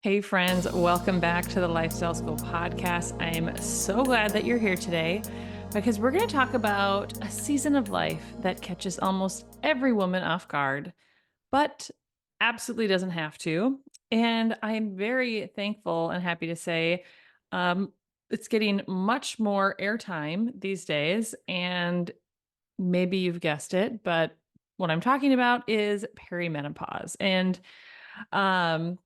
Hey friends, welcome back to the Lifestyle School podcast. I am so glad that you're here today because we're going to talk about a season of life that catches almost every woman off guard, but absolutely doesn't have to. And I'm very thankful and happy to say um, it's getting much more airtime these days. And maybe you've guessed it, but what I'm talking about is perimenopause. And um,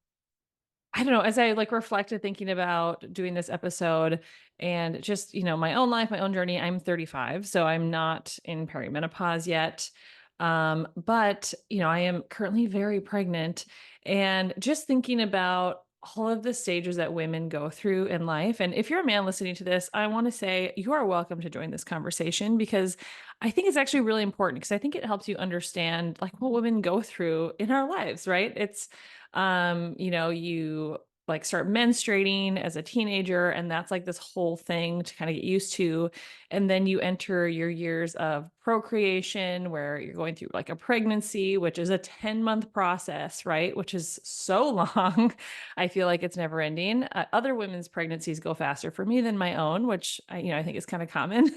I don't know, as I reflected thinking about doing this episode and just, my own life, my own journey, I'm 35, so I'm not in perimenopause yet. But, I am currently very pregnant and just thinking about all of the stages that women go through in life. And if you're a man listening to this, I want to say you are welcome to join this conversation because I think it's actually really important because I think it helps you understand what women go through in our lives, right? You start menstruating as a teenager, and that's this whole thing to kind of get used to. And then you enter your years of procreation where you're going through a pregnancy, which is a 10-month process, right? Which is so long. I feel like it's never ending. Other women's pregnancies go faster for me than my own, which I think is kind of common.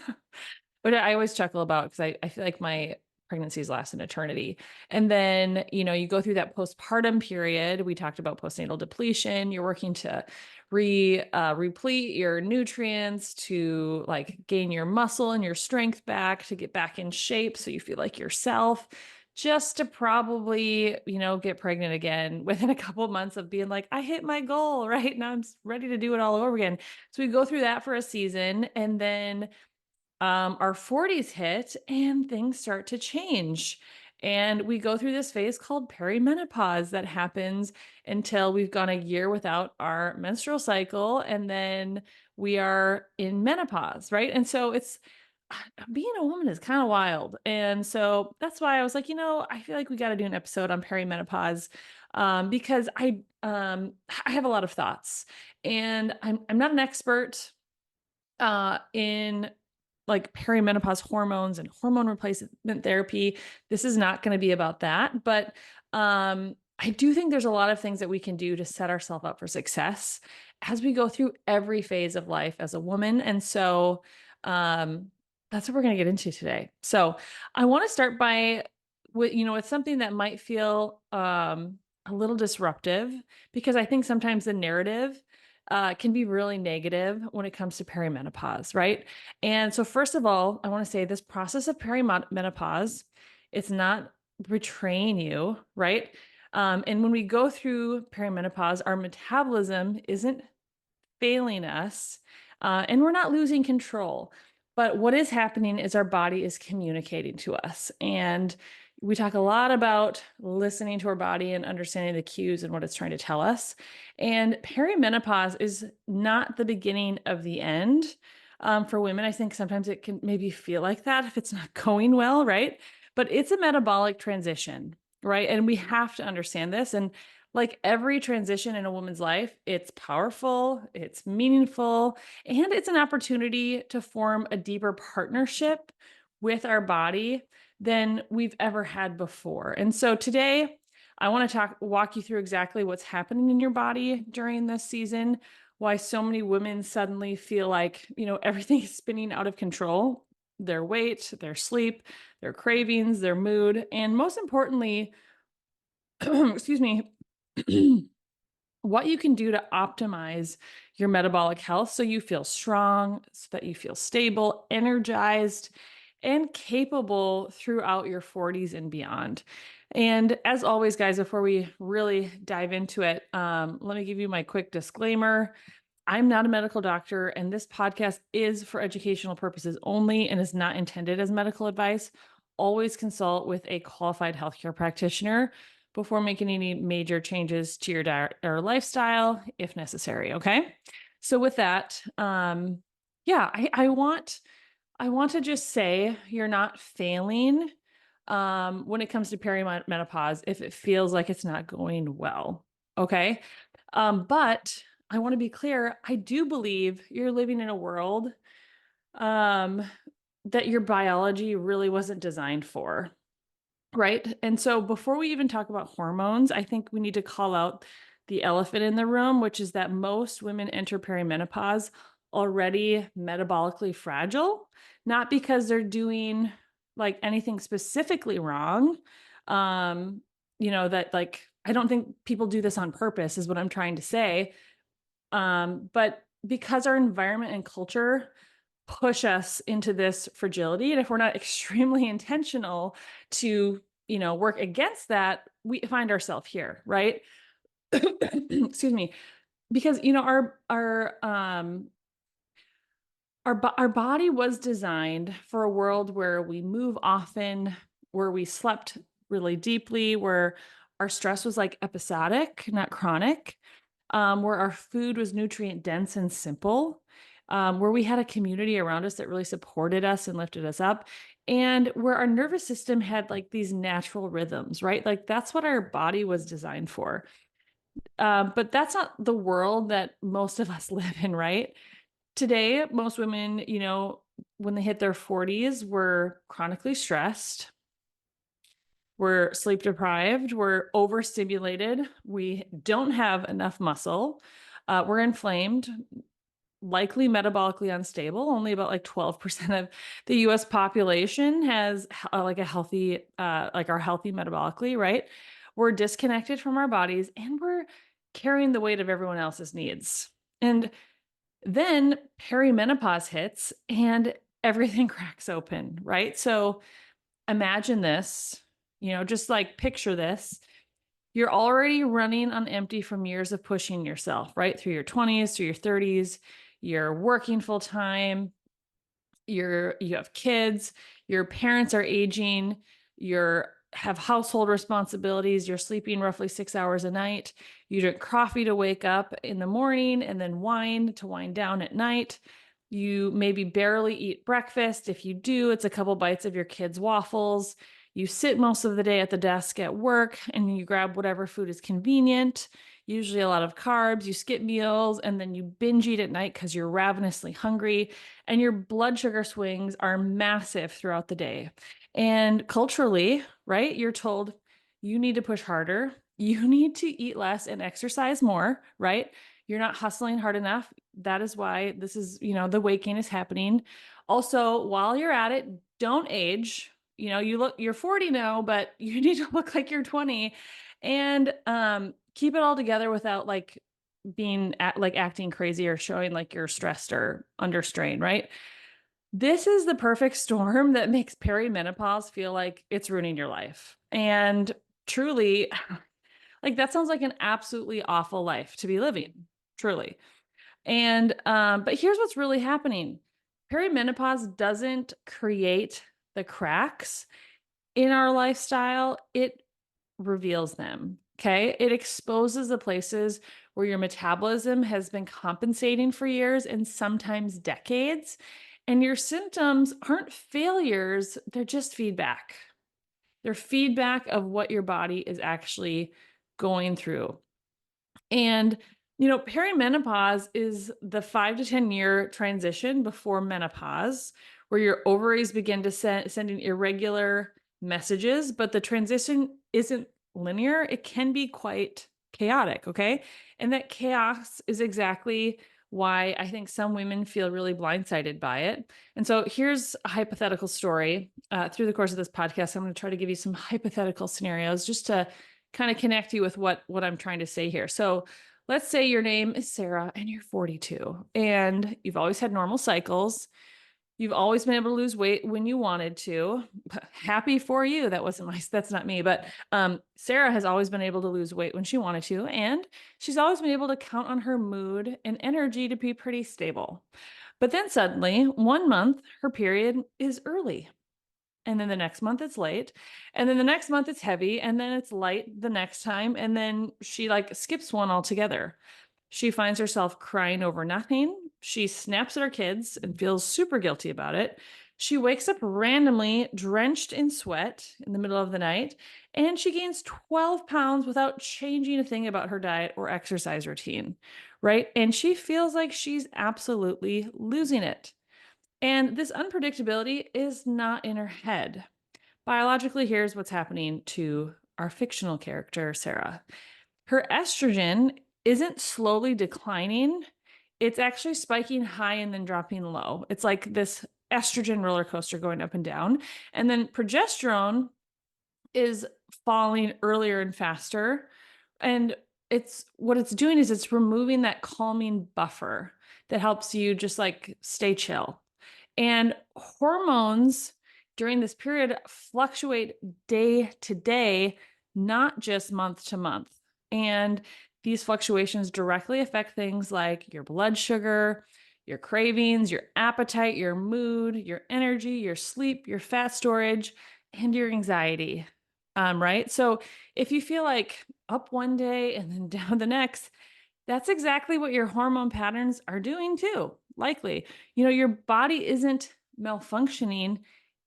But I always chuckle about because I feel like my pregnancies last an eternity. And then, you go through that postpartum period. We talked about postnatal depletion. You're working to replete your nutrients to gain your muscle and your strength back to get back in shape so you feel like yourself, just to probably, get pregnant again within a couple of months of being like, I hit my goal, right? Now I'm ready to do it all over again. So we go through that for a season, and then our 40s hit and things start to change. And we go through this phase called perimenopause that happens until we've gone a year without our menstrual cycle. And then we are in menopause, right? And so it's being a woman is kind of wild. And so that's why I was like, I feel like we got to do an episode on perimenopause because I have a lot of thoughts and I'm not an expert in perimenopause hormones and hormone replacement therapy. This is not going to be about that, but I do think there's a lot of things that we can do to set ourselves up for success as we go through every phase of life as a woman. And so that's what we're going to get into today. So I want to start by with, it's something that might feel a little disruptive because I think sometimes the narrative can be really negative when it comes to perimenopause, right? And so, first of all, I want to say this process of perimenopause, it's not betraying you, right? And when we go through perimenopause, our metabolism isn't failing us, and we're not losing control. But what is happening is our body is communicating to us. And we talk a lot about listening to our body and understanding the cues and what it's trying to tell us. And perimenopause is not the beginning of the end. For women, I think sometimes it can maybe feel like that if it's not going well, right? But it's a metabolic transition, right? And we have to understand this. And like every transition in a woman's life, it's powerful, it's meaningful, and it's an opportunity to form a deeper partnership with our body than we've ever had before. And so today, I want to walk you through exactly what's happening in your body during this season, why so many women suddenly feel like, everything is spinning out of control, their weight, their sleep, their cravings, their mood, and most importantly, excuse me, what you can do to optimize your metabolic health so you feel strong, so that you feel stable, energized, and capable throughout your 40s and beyond. And as always, guys, before we really dive into it, let me give you my quick disclaimer. I'm not a medical doctor, and this podcast is for educational purposes only and is not intended as medical advice. Always consult with a qualified healthcare practitioner before making any major changes to your diet or lifestyle, if necessary. Okay. So with that, yeah, I want to just say you're not failing when it comes to perimenopause if it feels like it's not going well. Okay. But I want to be clear. I do believe you're living in a world um, that your biology really wasn't designed for. Right. And so before we even talk about hormones, I think we need to call out the elephant in the room, which is that most women enter perimenopause already metabolically fragile, not because they're doing like anything specifically wrong. Um, that like I don't think people do this on purpose, is what I'm trying to say. But because our environment and culture push us into this fragility, and if we're not extremely intentional to, work against that, we find ourselves here, right? Excuse me. Because our body was designed for a world where we move often, where we slept really deeply, where our stress was like episodic, not chronic, where our food was nutrient dense and simple, where we had a community around us that really supported us and lifted us up, and where our nervous system had like these natural rhythms, right? Like that's what our body was designed for. But that's not the world that most of us live in, right? Today, most women, when they hit their 40s, were chronically stressed, we're sleep deprived, we're overstimulated, we don't have enough muscle, we're inflamed, likely metabolically unstable. Only about like 12% of the US population has like a healthy, like are healthy metabolically, right? We're disconnected from our bodies and we're carrying the weight of everyone else's needs. And then perimenopause hits and everything cracks open, right? So imagine this, just like picture this. You're already running on empty from years of pushing yourself, right? Through your 20s, through your 30s, you're working full time, you have kids, your parents are aging, you're have household responsibilities, you're sleeping roughly 6 hours a night, you drink coffee to wake up in the morning and then wine to wind down at night. You maybe barely eat breakfast. If you do, it's a couple bites of your kids' waffles. You sit most of the day at the desk at work and you grab whatever food is convenient, usually a lot of carbs. You skip meals and then you binge eat at night because you're ravenously hungry, and your blood sugar swings are massive throughout the day. And culturally, right, you're told you need to push harder, you need to eat less and exercise more, right? You're not hustling hard enough. That is why this is, the weight gain is happening. Also, while you're at it, don't age. You're 40 now, but you need to look like you're 20, and keep it all together without like like acting crazy or showing like you're stressed or under strain, right? This is the perfect storm that makes perimenopause feel like it's ruining your life. And truly, like that sounds like an absolutely awful life to be living, truly. And but here's what's really happening. Perimenopause doesn't create the cracks in our lifestyle, it reveals them. Okay. It exposes the places where your metabolism has been compensating for years and sometimes decades. And your symptoms aren't failures, they're just feedback. They're feedback of what your body is actually going through. And, perimenopause is the 5 to 10 year transition before menopause, where your ovaries begin to sending irregular messages, but the transition isn't linear. It can be quite chaotic. Okay. And that chaos is exactly why I think some women feel really blindsided by it. And so here's a hypothetical story. Through the course of this podcast, I'm going to try to give you some hypothetical scenarios just to kind of connect you with what I'm trying to say here. So let's say your name is Sarah and you're 42 and you've always had normal cycles. You've always been able to lose weight when you wanted to. Happy for you. That's not me, but Sarah has always been able to lose weight when she wanted to. And she's always been able to count on her mood and energy to be pretty stable. But then suddenly, one month, her period is early, and then the next month it's late, and then the next month it's heavy, and then it's light the next time, and then she like skips one altogether. She finds herself crying over nothing. She snaps at her kids and feels super guilty about it. She wakes up randomly drenched in sweat in the middle of the night, and she gains 12 pounds without changing a thing about her diet or exercise routine, right? And she feels like she's absolutely losing it. And this unpredictability is not in her head. Biologically, here's what's happening to our fictional character, Sarah. Her estrogen isn't slowly declining. It's actually spiking high and then dropping low. It's like this estrogen roller coaster going up and down. And then progesterone is falling earlier and faster. And it's what it's doing is it's removing that calming buffer that helps you just like stay chill. And hormones during this period fluctuate day to day, not just month to month. And these fluctuations directly affect things like your blood sugar, your cravings, your appetite, your mood, your energy, your sleep, your fat storage, and your anxiety. Right. So if you feel like up one day and then down the next, that's exactly what your hormone patterns are doing too, likely. Your body isn't malfunctioning,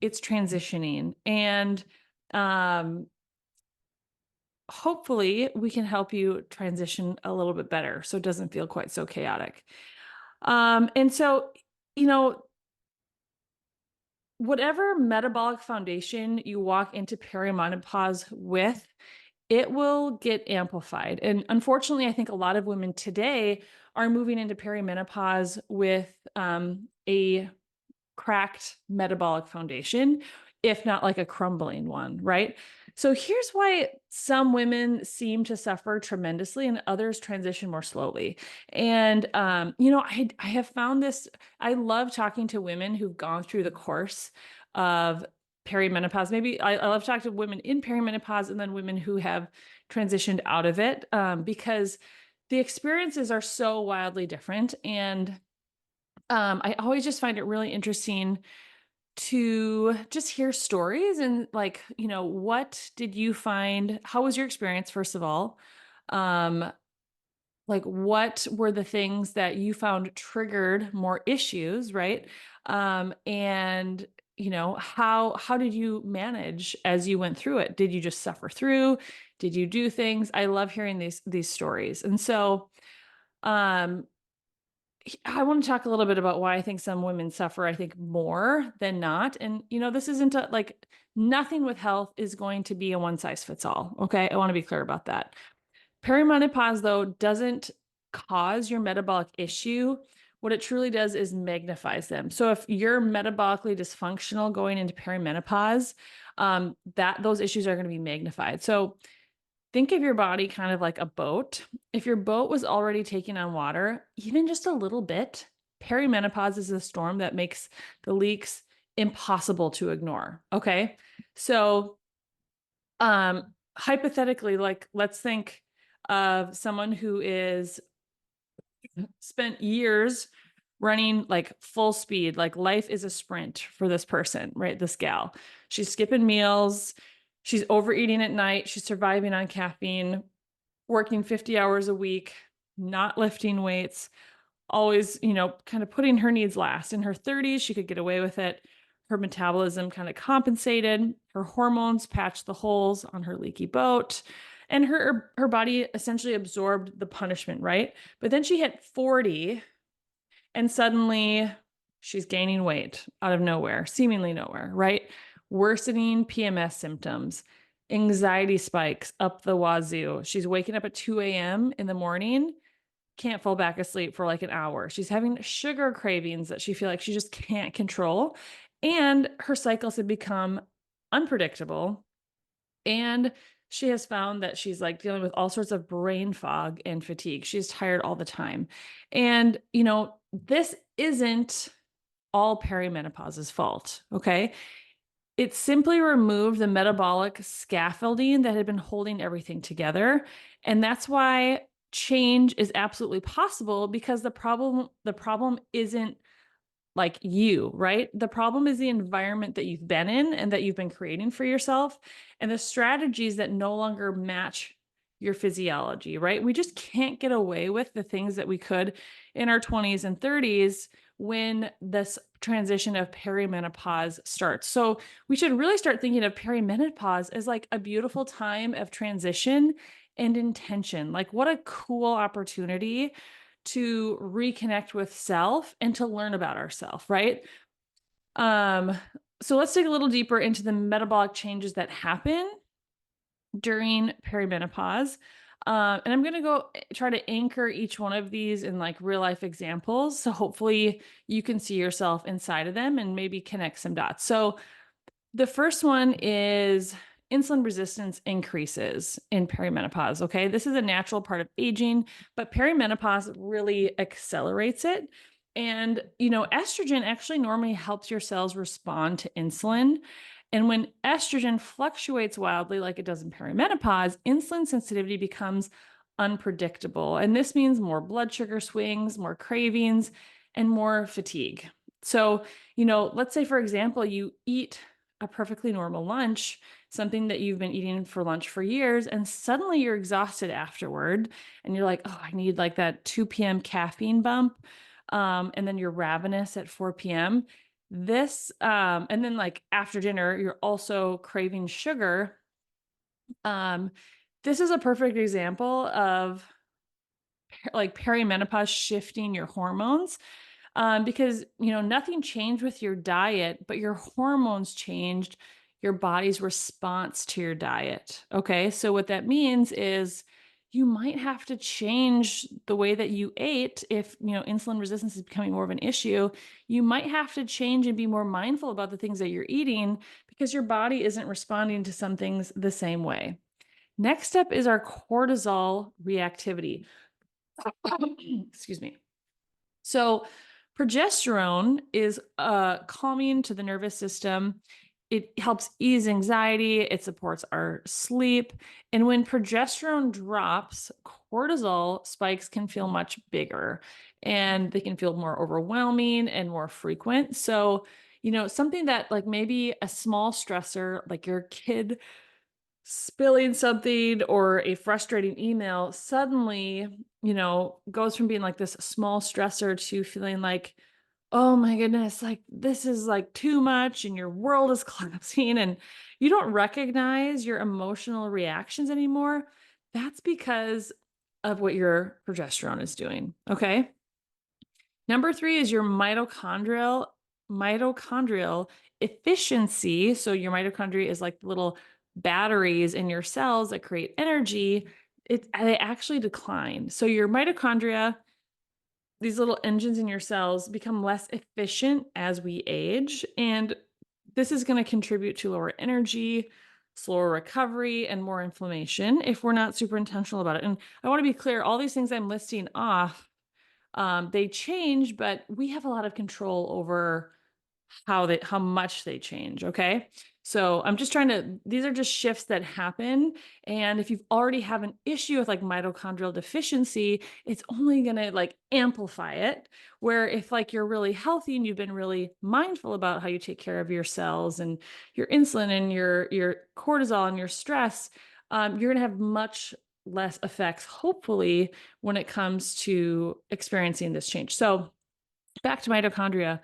it's transitioning. And um, hopefully, we can help you transition a little bit better so it doesn't feel quite so chaotic. And so, you know, whatever metabolic foundation you walk into perimenopause with, it will get amplified. And unfortunately, I think a lot of women today are moving into perimenopause with a cracked metabolic foundation, if not like a crumbling one, right? So here's why some women seem to suffer tremendously and others transition more slowly. And I have found this. I love talking to women who've gone through the course of perimenopause. Maybe I love talking to women in perimenopause and then women who have transitioned out of it, because the experiences are so wildly different. And I always just find it really interesting to just hear stories and like, what did you find? How was your experience, first of all? Um, like what were the things that you found triggered more issues, right? And how did you manage as you went through it? Did you just suffer through? Did you do things? I love hearing these stories. And so um I want to talk a little bit about why I think some women suffer, I think, more than not. And, this isn't like nothing with health is going to be a one size fits all. Okay. I want to be clear about that. Perimenopause, though, doesn't cause your metabolic issue. What it truly does is magnifies them. So if you're metabolically dysfunctional going into perimenopause, that those issues are going to be magnified. So think of your body kind of like a boat. If your boat was already taking on water, even just a little bit, perimenopause is a storm that makes the leaks impossible to ignore. Okay. So, hypothetically, like let's think of someone who is spent years running like full speed, like life is a sprint for this person, right? This gal. She's skipping meals, she's overeating at night, she's surviving on caffeine, working 50 hours a week, not lifting weights, always, kind of putting her needs last. In her 30s, she could get away with it. Her metabolism kind of compensated, her hormones patched the holes on her leaky boat, and her body essentially absorbed the punishment, right? But then she hit 40 and suddenly she's gaining weight out of nowhere, seemingly nowhere, right? Worsening PMS symptoms, anxiety spikes up the wazoo. She's waking up at 2 a.m. in the morning, can't fall back asleep for like an hour. She's having sugar cravings that she feels like she just can't control. And her cycles have become unpredictable. And she has found that she's like dealing with all sorts of brain fog and fatigue. She's tired all the time. And, this isn't all perimenopause's fault. Okay. It simply removed the metabolic scaffolding that had been holding everything together. And that's why change is absolutely possible, because the problem isn't like you, right? The problem is the environment that you've been in and that you've been creating for yourself and the strategies that no longer match your physiology, right? We just can't get away with the things that we could in our 20s and 30s when this transition of perimenopause starts. So we should really start thinking of perimenopause as like a beautiful time of transition and intention. Like what a cool opportunity to reconnect with self and to learn about ourselves, right? Um, so let's dig a little deeper into the metabolic changes that happen during perimenopause. And I'm going to go try to anchor each one of these in like real life examples. So hopefully you can see yourself inside of them and maybe connect some dots. So the first one is insulin resistance increases in perimenopause. Okay. This is a natural part of aging, but perimenopause really accelerates it. And, estrogen actually normally helps your cells respond to insulin. And when estrogen fluctuates wildly, like it does in perimenopause, insulin sensitivity becomes unpredictable. And this means more blood sugar swings, more cravings, and more fatigue. So, let's say, for example, you eat a perfectly normal lunch, something that you've been eating for lunch for years, and suddenly you're exhausted afterward, and you're like, oh, I need like that 2 p.m. caffeine bump. And then you're ravenous at 4 p.m. And then like after dinner, you're also craving sugar. Um, this is a perfect example of like perimenopause shifting your hormones, because nothing changed with your diet, but your hormones changed your body's response to your diet. Okay, so what that means is you might have to change the way that you ate if insulin resistance is becoming more of an issue. You might have to change and be more mindful about the things that you're eating because your body isn't responding to some things the same way. Next up is our cortisol reactivity. Excuse me. So, progesterone is calming to the nervous system. It helps ease anxiety, it supports our sleep. And when progesterone drops, cortisol spikes can feel much bigger and they can feel more overwhelming and more frequent. So, something that like maybe a small stressor, like your kid spilling something or a frustrating email suddenly, goes from being like this small stressor to feeling like, oh my goodness, like this is like too much and your world is collapsing and you don't recognize your emotional reactions anymore. That's because of what your progesterone is doing. Okay. Number three is your mitochondrial efficiency. So your mitochondria is like little batteries in your cells that create energy. They actually decline. So your mitochondria, these little engines in your cells, become less efficient as we age. And this is going to contribute to lower energy, slower recovery, and more inflammation if we're not super intentional about it. And I want to be clear, all these things I'm listing off, they change, but we have a lot of control over how much they change. Okay. So I'm just these are just shifts that happen. And if you've already have an issue with like mitochondrial deficiency, it's only going to like amplify it. Where if like you're really healthy and you've been really mindful about how you take care of your cells and your insulin and your cortisol and your stress, you're going to have much less effects, hopefully, when it comes to experiencing this change. So back to mitochondria.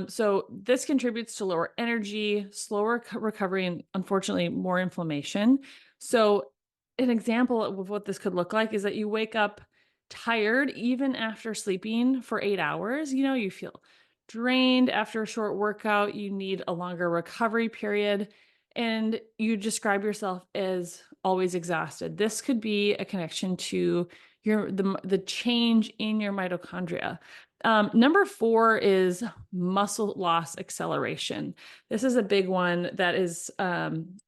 So this contributes to lower energy, slower recovery, and unfortunately more inflammation. So an example of what this could look like is that you wake up tired even after sleeping for 8 hours. You feel drained after a short workout. You need a longer recovery period, and you describe yourself as always exhausted. This could be a connection to the change in your mitochondria. Number four is muscle loss acceleration. This is a big one that is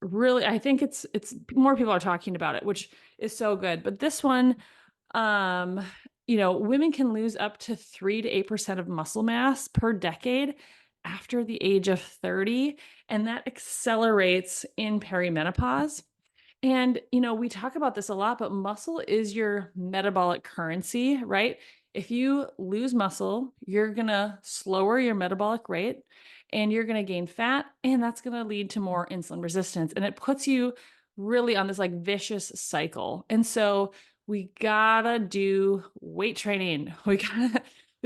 really, I think it's more people are talking about it, which is so good. But this one, women can lose up to 3 to 8% of muscle mass per decade after the age of 30, and that accelerates in perimenopause. And, we talk about this a lot, but muscle is your metabolic currency, right? If you lose muscle, you're going to slower your metabolic rate and you're going to gain fat, and that's going to lead to more insulin resistance. And it puts you really on this like vicious cycle. And so we gotta do weight training. We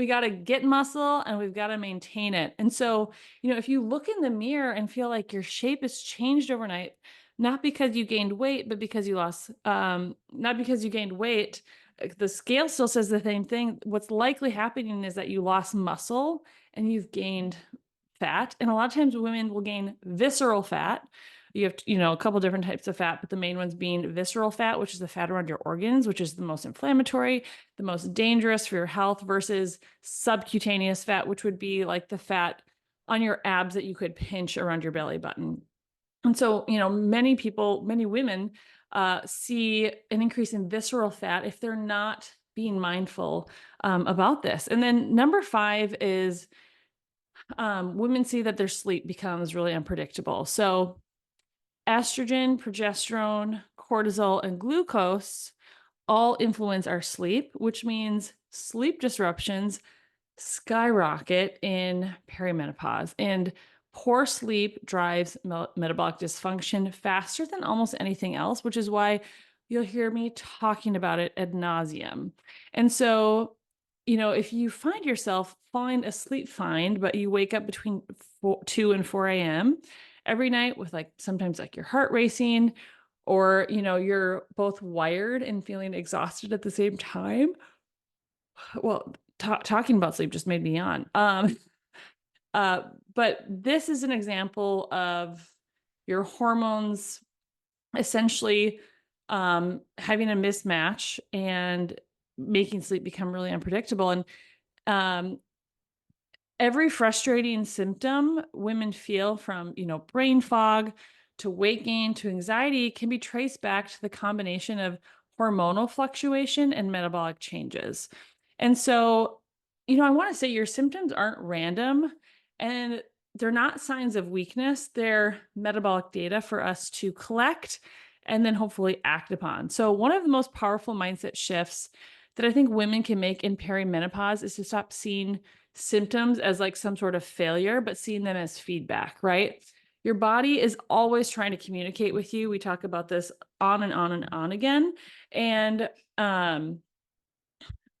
gotta get muscle and we've got to maintain it. And so, if you look in the mirror and feel like your shape has changed overnight, not because you gained weight, but because you lost, not because you gained weight. The scale still says the same thing. What's likely happening is that you lost muscle and you've gained fat. And a lot of times women will gain visceral fat, You have, a couple different types of fat, but the main ones being visceral fat, which is the fat around your organs, which is the most inflammatory, the most dangerous for your health, versus subcutaneous fat, which would be like the fat on your abs that you could pinch around your belly button. And so, many people, many women see an increase in visceral fat if they're not being mindful about this. And then number five is women see that their sleep becomes really unpredictable. So, estrogen, progesterone, cortisol, and glucose all influence our sleep, which means sleep disruptions skyrocket in perimenopause. And poor sleep drives metabolic dysfunction faster than almost anything else, which is why you'll hear me talking about it ad nauseum. And so, if you find yourself falling asleep fine, but you wake up between 2 and 4 a.m. every night with like sometimes like your heart racing, or, you're both wired and feeling exhausted at the same time. Well, talking about sleep just made me yawn. Uh, but this is an example of your hormones essentially having a mismatch and making sleep become really unpredictable. And um, every frustrating symptom women feel, from, brain fog to weight gain to anxiety, can be traced back to the combination of hormonal fluctuation and metabolic changes. And so, I want to say your symptoms aren't random, and they're not signs of weakness. They're metabolic data for us to collect and then hopefully act upon. So, one of the most powerful mindset shifts that I think women can make in perimenopause is to stop seeing symptoms as like some sort of failure, but seeing them as feedback, right? Your body is always trying to communicate with you. We talk about this on and on and on again. And um,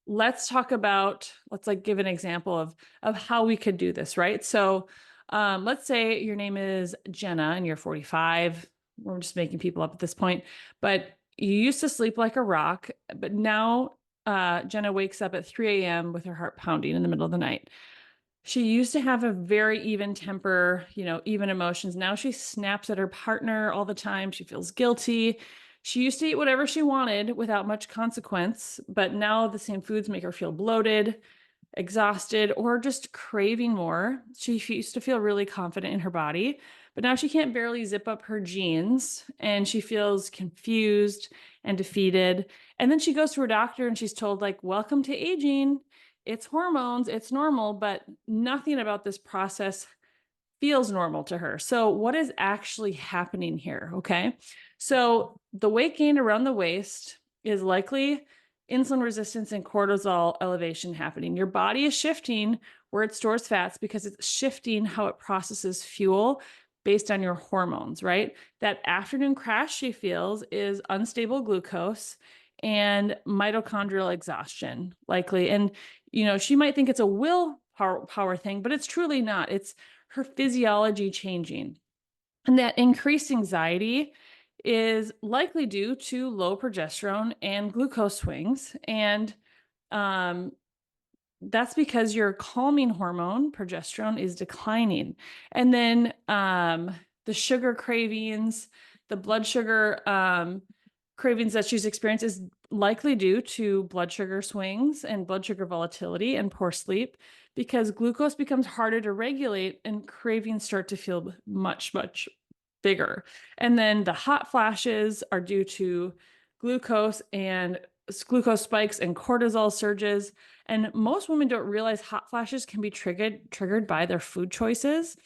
let's like give an example of how we could do this, right? So let's say your name is Jenna and you're 45. We're just making people up at this point, but you used to sleep like a rock, but now Jenna wakes up at 3 a.m. with her heart pounding in the middle of the night. She used to have a very even temper, even emotions. Now she snaps at her partner all the time. She feels guilty. She used to eat whatever she wanted without much consequence, but now the same foods make her feel bloated, exhausted, or just craving more. She used to feel really confident in her body, but now she can't barely zip up her jeans and she feels confused and defeated. And then she goes to her doctor and she's told, like, welcome to aging. It's hormones, it's normal, but nothing about this process feels normal to her. So, what is actually happening here? Okay. So, the weight gain around the waist is likely insulin resistance and cortisol elevation happening. Your body is shifting where it stores fats because it's shifting how it processes fuel based on your hormones, right? That afternoon crash she feels is unstable glucose and mitochondrial exhaustion, likely. And, she might think it's a willpower thing, but it's truly not. It's her physiology changing. And that increased anxiety is likely due to low progesterone and glucose swings. And um, that's because your calming hormone, progesterone, is declining. And then the sugar cravings, the blood sugar cravings that she's experienced is likely due to blood sugar swings and blood sugar volatility and poor sleep, because glucose becomes harder to regulate and cravings start to feel much, much bigger. And then the hot flashes are due to glucose and glucose spikes and cortisol surges. And most women don't realize hot flashes can be triggered by their food choices.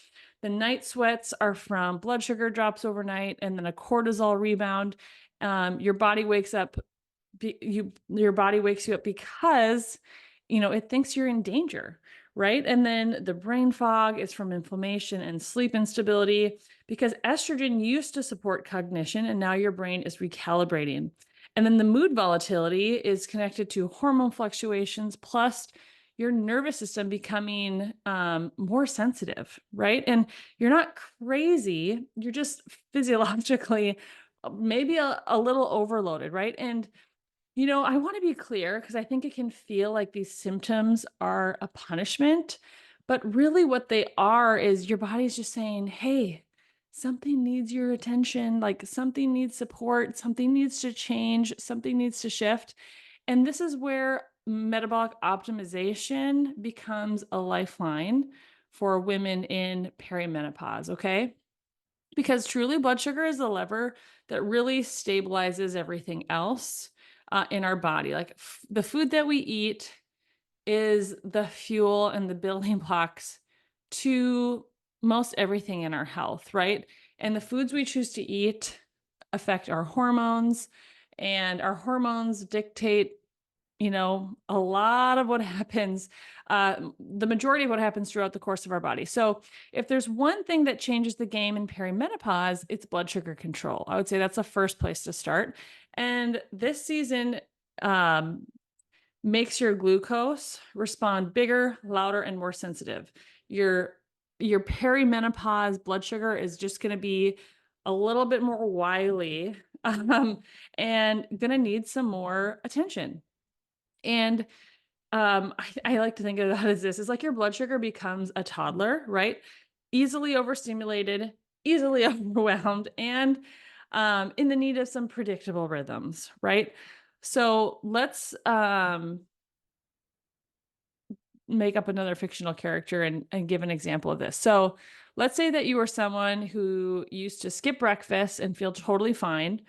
The night sweats are from blood sugar drops overnight and then a cortisol rebound. Your body wakes up your body wakes you up because it thinks you're in danger, right? And then the brain fog is from inflammation and sleep instability, because estrogen used to support cognition and now your brain is recalibrating. And then the mood volatility is connected to hormone fluctuations plus your nervous system becoming more sensitive, right? And you're not crazy, you're just physiologically maybe a little overloaded, right? And I want to be clear because I think it can feel like these symptoms are a punishment, but really what they are is your body's just saying, hey, something needs your attention, like something needs support, something needs to change, something needs to shift. And this is where metabolic optimization becomes a lifeline for women in perimenopause, okay? Because truly, blood sugar is the lever that really stabilizes everything else in our body. Like the food that we eat is the fuel and the building blocks to most everything in our health, right? And the foods we choose to eat affect our hormones, and our hormones dictate, a lot of what happens, the majority of what happens throughout the course of our body. So, if there's one thing that changes the game in perimenopause, it's blood sugar control. I would say that's the first place to start. And this season, um, makes your glucose respond bigger, louder, and more sensitive. Your your perimenopause blood sugar is just going to be a little bit more wily, and going to need some more attention. And I like to think of it as this: is like your blood sugar becomes a toddler, right? Easily overstimulated, easily overwhelmed, and in the need of some predictable rhythms, right? So let's make up another fictional character and give an example of this. So let's say that you were someone who used to skip breakfast and feel totally fine.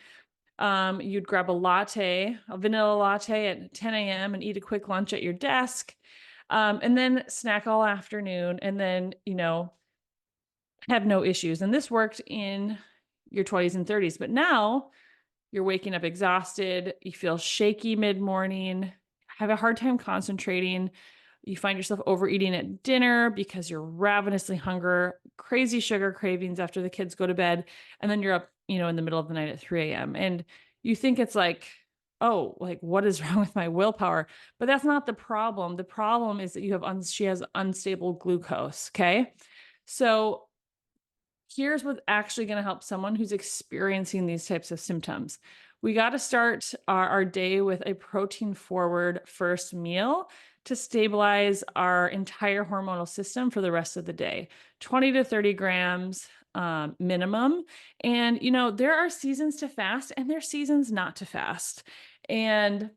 You'd grab a latte, a vanilla latte at 10 a.m. and eat a quick lunch at your desk, and then snack all afternoon, and then, have no issues. And this worked in your 20s and 30s. But now you're waking up exhausted, you feel shaky mid-morning, have a hard time concentrating, you find yourself overeating at dinner because you're ravenously hungry, crazy sugar cravings after the kids go to bed, and then you're up, in the middle of the night at 3 a.m. And you think it's like, oh, like what is wrong with my willpower? But that's not the problem. The problem is that she has unstable glucose. Okay. So here's what's actually going to help someone who's experiencing these types of symptoms. We got to start our day with a protein forward first meal to stabilize our entire hormonal system for the rest of the day. 20 to 30 grams minimum. And, there are seasons to fast and there's seasons not to fast. And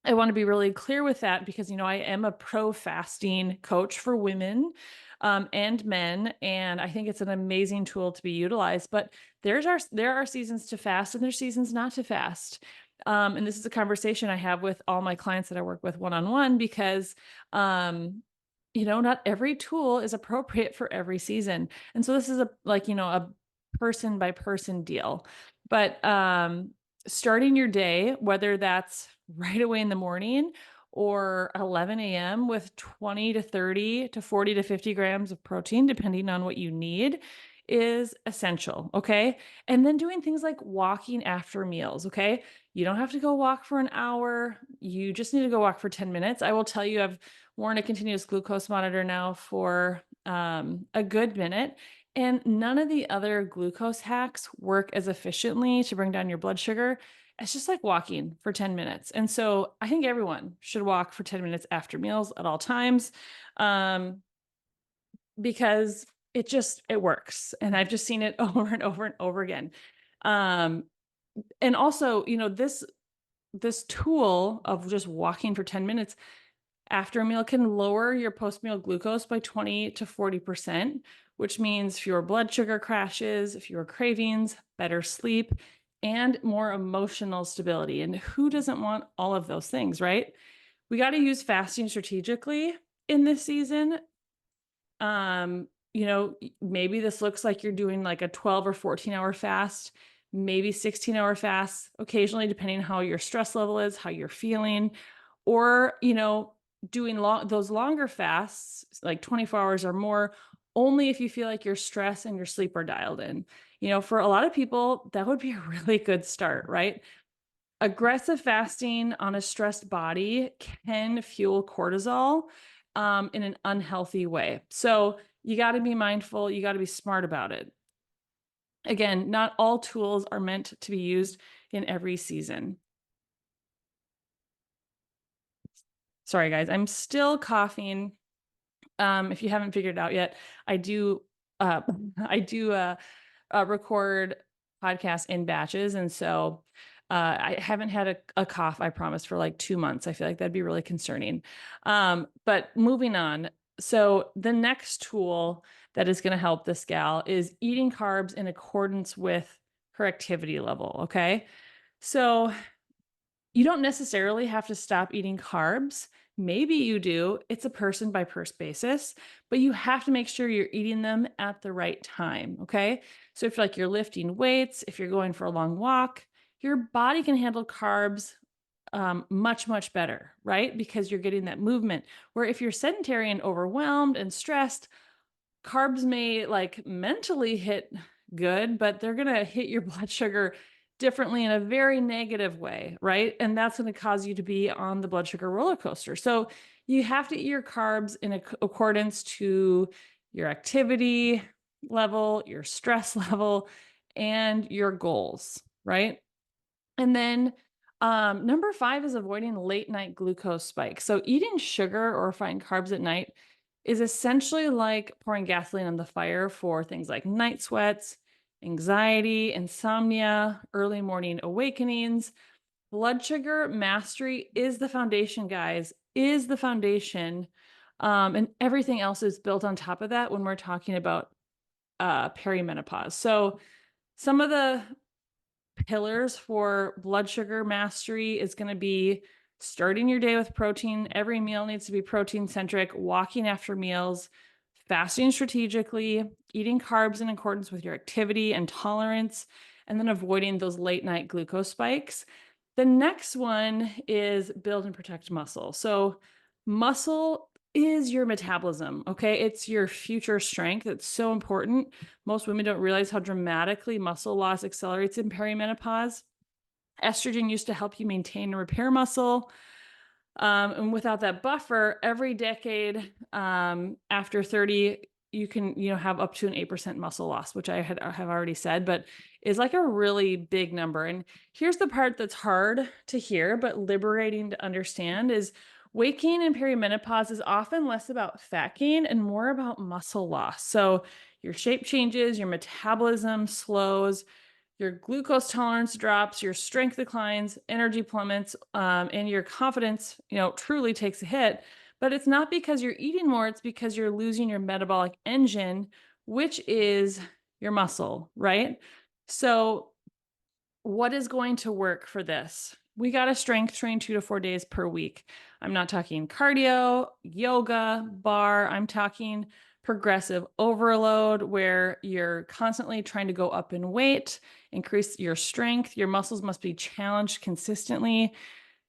I want to be really clear with that because, I am a pro fasting coach for women and men, and I think it's an amazing tool to be utilized. But there are seasons to fast and there's seasons not to fast. And this is a conversation I have with all my clients that I work with one-on-one because, not every tool is appropriate for every season. And so this is a person by person deal. But starting your day, whether that's right away in the morning or 11 a.m. with 20 to 30 to 40 to 50 grams of protein, depending on what you need, is essential. Okay. And then doing things like walking after meals. Okay. You don't have to go walk for an hour. You just need to go walk for 10 minutes. I will tell you, I've worn a continuous glucose monitor now for a good minute. And none of the other glucose hacks work as efficiently to bring down your blood sugar. It's just like walking for 10 minutes. And so I think everyone should walk for 10 minutes after meals at all times, because it works. And I've just seen it over and over and over again. Um, and also, this tool of just walking for 10 minutes after a meal can lower your post-meal glucose by 20 to 40%, which means fewer blood sugar crashes, fewer cravings, better sleep, and more emotional stability. And who doesn't want all of those things, right? We got to use fasting strategically in this season. Maybe this looks like you're doing like a 12 or 14-hour fast, maybe 16-hour fast, occasionally, depending on how your stress level is, how you're feeling, or, doing those longer fasts, like 24 hours or more, only if you feel like your stress and your sleep are dialed in. For a lot of people, that would be a really good start, right? Aggressive fasting on a stressed body can fuel cortisol in an unhealthy way. So you got to be mindful, you got to be smart about it. Again, not all tools are meant to be used in every season. Sorry, guys, I'm still coughing. If you haven't figured it out yet, I do, I do record podcasts in batches. And so I haven't had a cough, I promise, for like 2 months. I feel like that'd be really concerning. But moving on. So the next tool that is going to help this gal is eating carbs in accordance with her activity level. Okay. So you don't necessarily have to stop eating carbs. Maybe you do. It's a person by person basis, but you have to make sure you're eating them at the right time. Okay. So if like you're lifting weights, if you're going for a long walk, your body can handle carbs much, much better, right? Because you're getting that movement. Where if you're sedentary and overwhelmed and stressed, carbs may like mentally hit good, but they're going to hit your blood sugar differently in a very negative way, right? And that's going to cause you to be on the blood sugar roller coaster. So you have to eat your carbs in accordance to your activity level, your stress level, and your goals, right? And then number 5 is avoiding late night glucose spikes. So eating sugar or refined carbs at night is essentially like pouring gasoline on the fire for things like night sweats, anxiety, insomnia, early morning awakenings. Blood sugar mastery is the foundation, guys, is the foundation. And everything else is built on top of that when we're talking about perimenopause. So some of the pillars for blood sugar mastery is going to be starting your day with protein. Every meal needs to be protein centric, walking after meals, fasting strategically, eating carbs in accordance with your activity and tolerance, and then avoiding those late night glucose spikes. The next one is build and protect muscle. So, muscle is your metabolism, okay? It's your future strength. It's so important. Most women don't realize how dramatically muscle loss accelerates in perimenopause. Estrogen used to help you maintain and repair muscle. And without that buffer, every decade after 30, you can, have up to an 8% muscle loss, which I have already said, but is like a really big number. And here's the part that's hard to hear, but liberating to understand is weight gain in perimenopause is often less about fat gain and more about muscle loss. So your shape changes, your metabolism slows, your glucose tolerance drops, your strength declines, energy plummets, and your confidence, truly takes a hit. But it's not because you're eating more, it's because you're losing your metabolic engine, which is your muscle, right? So what is going to work for this? We got to strength train 2 to 4 days per week. I'm not talking cardio, yoga, bar. I'm talking progressive overload where you're constantly trying to go up in weight, increase your strength. Your muscles must be challenged consistently.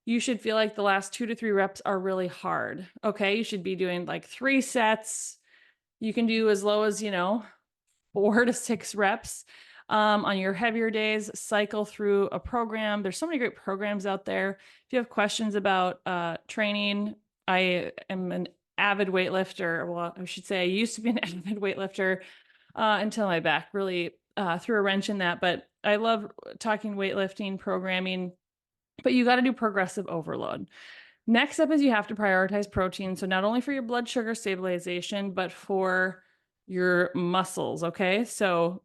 You should feel like the last 2 to 3 reps are really hard. Okay. You should be doing like 3 sets. You can do as low as, 4 to 6 reps. On your heavier days, cycle through a program. There's so many great programs out there. If you have questions about training, I am an avid weightlifter. Well, I should say I used to be an avid weightlifter until my back really threw a wrench in that. But I love talking weightlifting, programming, but you got to do progressive overload. Next up is you have to prioritize protein. So not only for your blood sugar stabilization, but for your muscles. Okay. So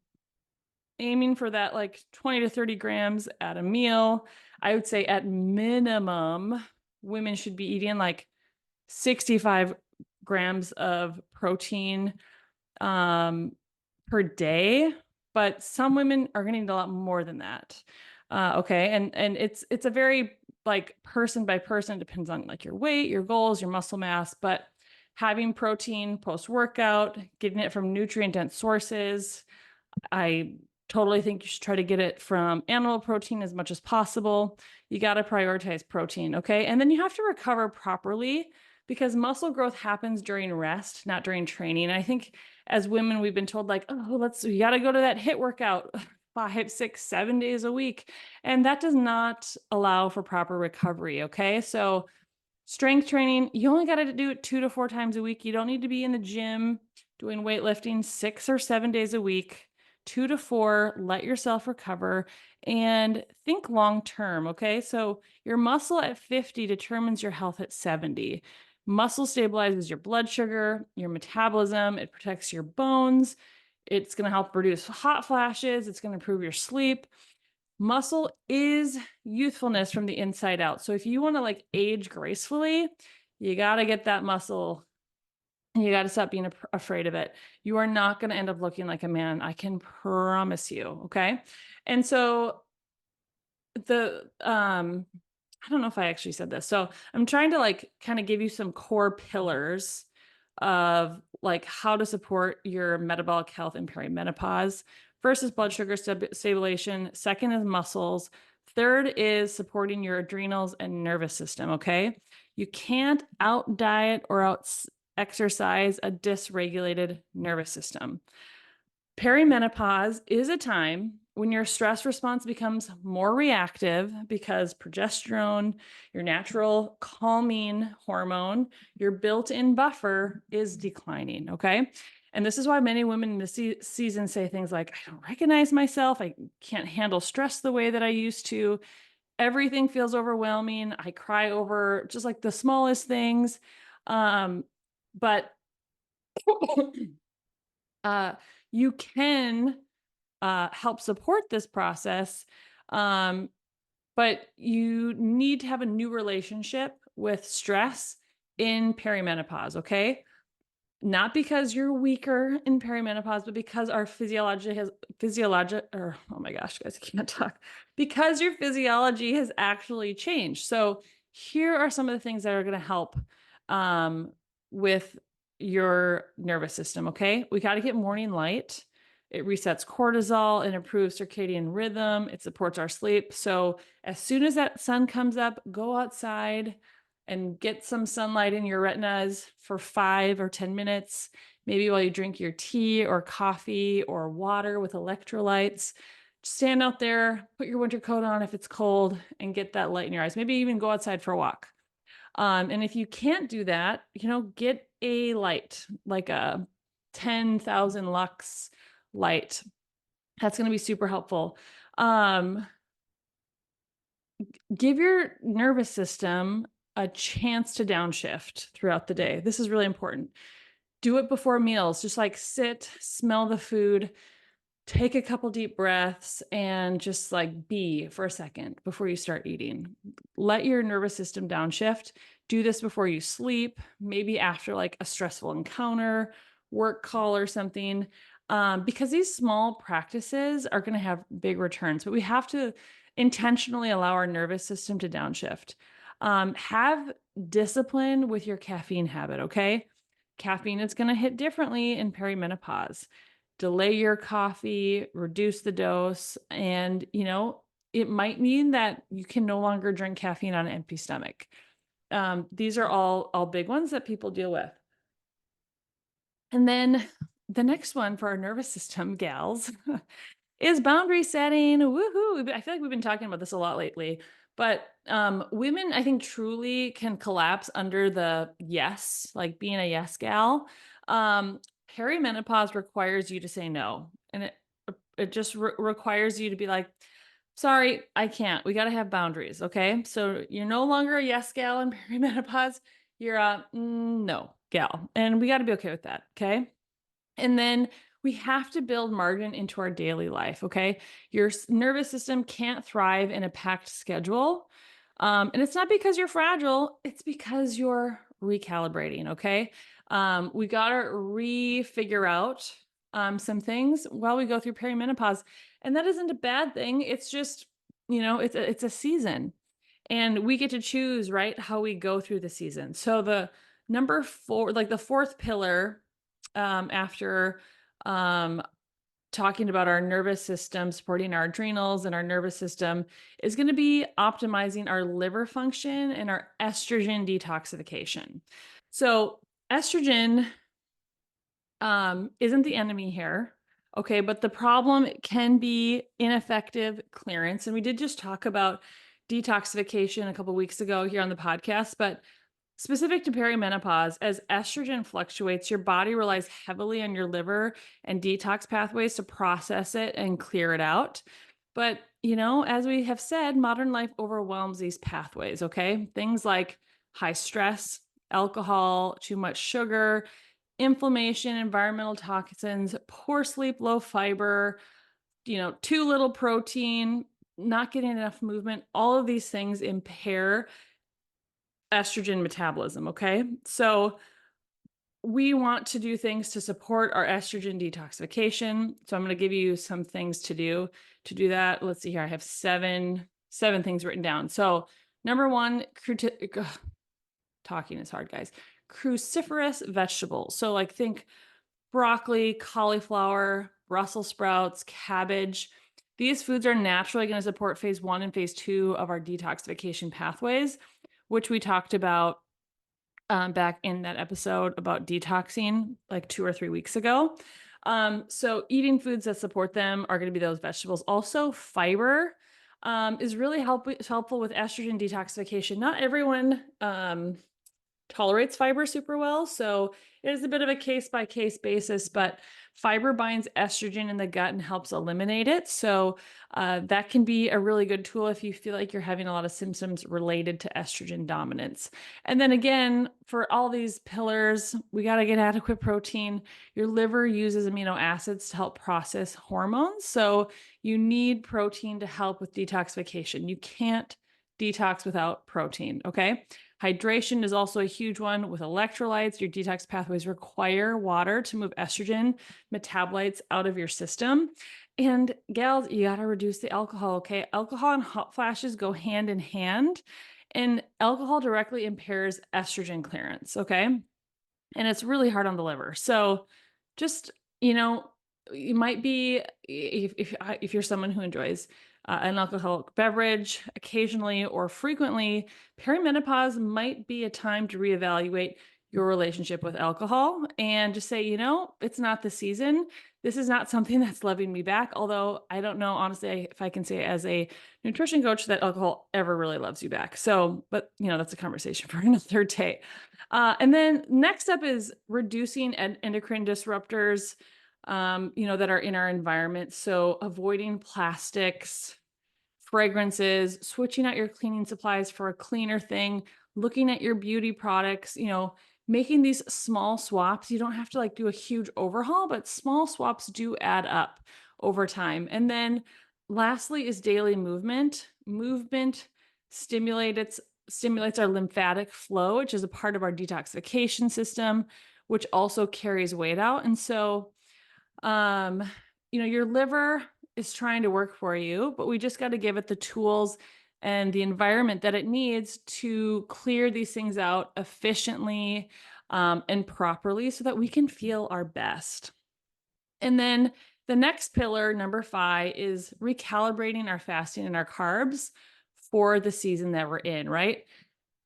aiming for that like 20 to 30 grams at a meal. I would say at minimum, women should be eating like 65 grams of protein per day, but some women are going to need a lot more than that. Okay. And it's a very like person by person, depends on like your weight, your goals, your muscle mass, but having protein post workout, getting it from nutrient dense sources. I totally think you should try to get it from animal protein as much as possible. You got to prioritize protein. Okay. And then you have to recover properly because muscle growth happens during rest, not during training. I think as women, we've been told like, oh, you got to go to that HIIT workout 5, 6, 7 days a week. And that does not allow for proper recovery. Okay. So strength training, you only got to do it 2 to 4 times a week. You don't need to be in the gym doing weightlifting 6 or 7 days a week. 2 to 4, let yourself recover and think long term. Okay. So your muscle at 50 determines your health at 70. Muscle stabilizes your blood sugar, your metabolism, it protects your bones. It's going to help reduce hot flashes. It's going to improve your sleep. Muscle is youthfulness from the inside out. So if you want to like age gracefully, you got to get that muscle. You got to stop being afraid of it. You are not going to end up looking like a man. I can promise you. Okay. And so the I don't know if I actually said this. So I'm trying to like kind of give you some core pillars of like how to support your metabolic health in perimenopause. First is blood sugar stabilization. Second is muscles. Third is supporting your adrenals and nervous system. Okay. You can't out diet or out exercise a dysregulated nervous system. Perimenopause is a time when your stress response becomes more reactive because progesterone, your natural calming hormone, your built-in buffer is declining, okay? And this is why many women in the season say things like, I don't recognize myself. I can't handle stress the way that I used to. Everything feels overwhelming. I cry over just like the smallest things. But uh, you can help support this process. Um, but you need to have a new relationship with stress in perimenopause, okay? Not because you're weaker in perimenopause, but because our oh my gosh, guys, I can't talk. Because your physiology has actually changed. So here are some of the things that are going to help with your nervous system. Okay, we got to get morning light. It resets cortisol and improves circadian rhythm. It supports our sleep. So as soon as that sun comes up, go outside and get some sunlight in your retinas for 5 or 10 minutes, maybe while you drink your tea or coffee or water with electrolytes. Stand out there, put your winter coat on if it's cold, and get that light in your eyes. Maybe even go outside for a walk. And if you can't do that, get a light, like a 10,000 lux light. That's going to be super helpful. Give your nervous system a chance to downshift throughout the day. This is really important. Do it before meals. Just like sit, smell the food, take a couple deep breaths, and just like be for a second before you start eating. Let your nervous system downshift. Do this before you sleep, maybe after like a stressful encounter, work call, or something. Because these small practices are going to have big returns, but we have to intentionally allow our nervous system to downshift. Have discipline with your caffeine habit, okay? Caffeine is going to hit differently in perimenopause. Delay your coffee, reduce the dose, and it might mean that you can no longer drink caffeine on an empty stomach. These are all big ones that people deal with. And then the next one for our nervous system gals is boundary setting. Woohoo! I feel like we've been talking about this a lot lately. But women, I think, truly can collapse under the yes, like being a yes gal. Perimenopause requires you to say no, and it just requires you to be like, sorry, I can't. We got to have boundaries, okay? So you're no longer a yes gal in perimenopause. You're a no gal, and we got to be okay with that, okay? And then we have to build margin into our daily life, okay? Your nervous system can't thrive in a packed schedule. And it's not because you're fragile, it's because you're recalibrating, okay? We got to refigure out some things while we go through perimenopause. And that isn't a bad thing. It's just, it's a season. And we get to choose, right, how we go through the season. So the number 4, like the fourth pillar, after talking about our nervous system, supporting our adrenals and our nervous system, is going to be optimizing our liver function and our estrogen detoxification. So estrogen isn't the enemy here. Okay, but the problem can be ineffective clearance. And we did just talk about detoxification a couple weeks ago here on the podcast, but specific to perimenopause, as estrogen fluctuates, your body relies heavily on your liver and detox pathways to process it and clear it out. But, as we have said, modern life overwhelms these pathways, okay? Things like high stress, alcohol, too much sugar, inflammation, environmental toxins, poor sleep, low fiber, too little protein, not getting enough movement, all of these things impair estrogen metabolism. Okay. So we want to do things to support our estrogen detoxification. So I'm going to give you some things to do that. Let's see here. I have seven things written down. So number one, talking is hard, guys. Cruciferous vegetables. So like think broccoli, cauliflower, Brussels sprouts, cabbage. These foods are naturally going to support phase 1 and phase 2 of our detoxification pathways, which we talked about back in that episode about detoxing like 2 or 3 weeks ago. So eating foods that support them are going to be those vegetables. Also, fiber is really helpful with estrogen detoxification. Not everyone tolerates fiber super well. So it is a bit of a case by case basis, but fiber binds estrogen in the gut and helps eliminate it. So that can be a really good tool if you feel like you're having a lot of symptoms related to estrogen dominance. And then again, for all these pillars, we got to get adequate protein. Your liver uses amino acids to help process hormones. So you need protein to help with detoxification. You can't detox without protein. Okay. Hydration is also a huge one with electrolytes. Your detox pathways require water to move estrogen metabolites out of your system. And gals, you got to reduce the alcohol, okay? Alcohol and hot flashes go hand in hand, and alcohol directly impairs estrogen clearance, okay? And it's really hard on the liver. So just, you know, you might be, if you're someone who enjoys an alcoholic beverage occasionally or frequently, perimenopause might be a time to reevaluate your relationship with alcohol and just say, it's not the season. This is not something that's loving me back. Although I don't know, honestly, if I can say as a nutrition coach that alcohol ever really loves you back. So, but that's a conversation for another day. And then next up is reducing endocrine disruptors, that are in our environment. So avoiding plastics, fragrances, switching out your cleaning supplies for a cleaner thing, looking at your beauty products, making these small swaps. You don't have to like do a huge overhaul, but small swaps do add up over time. And then lastly is daily movement. Movement stimulates our lymphatic flow, which is a part of our detoxification system, which also carries weight out. And so, your liver is trying to work for you, but we just got to give it the tools and the environment that it needs to clear these things out efficiently and properly so that we can feel our best. And then the next pillar, number 5, is recalibrating our fasting and our carbs for the season that we're in, right?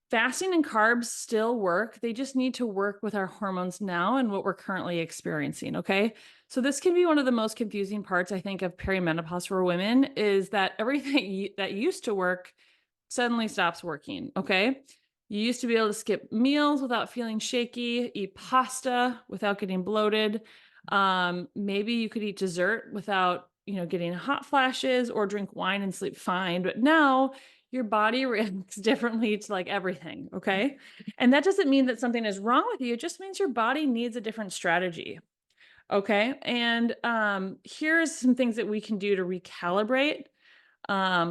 Fasting and carbs still work. They just need to work with our hormones now and what we're currently experiencing. Okay. So this can be one of the most confusing parts, I think, of perimenopause for women is that everything that used to work suddenly stops working. Okay. You used to be able to skip meals without feeling shaky, eat pasta without getting bloated. Maybe you could eat dessert without, getting hot flashes or drink wine and sleep fine. But now your body reacts differently to like everything. Okay. And that doesn't mean that something is wrong with you. It just means your body needs a different strategy. Okay. And here's some things that we can do to recalibrate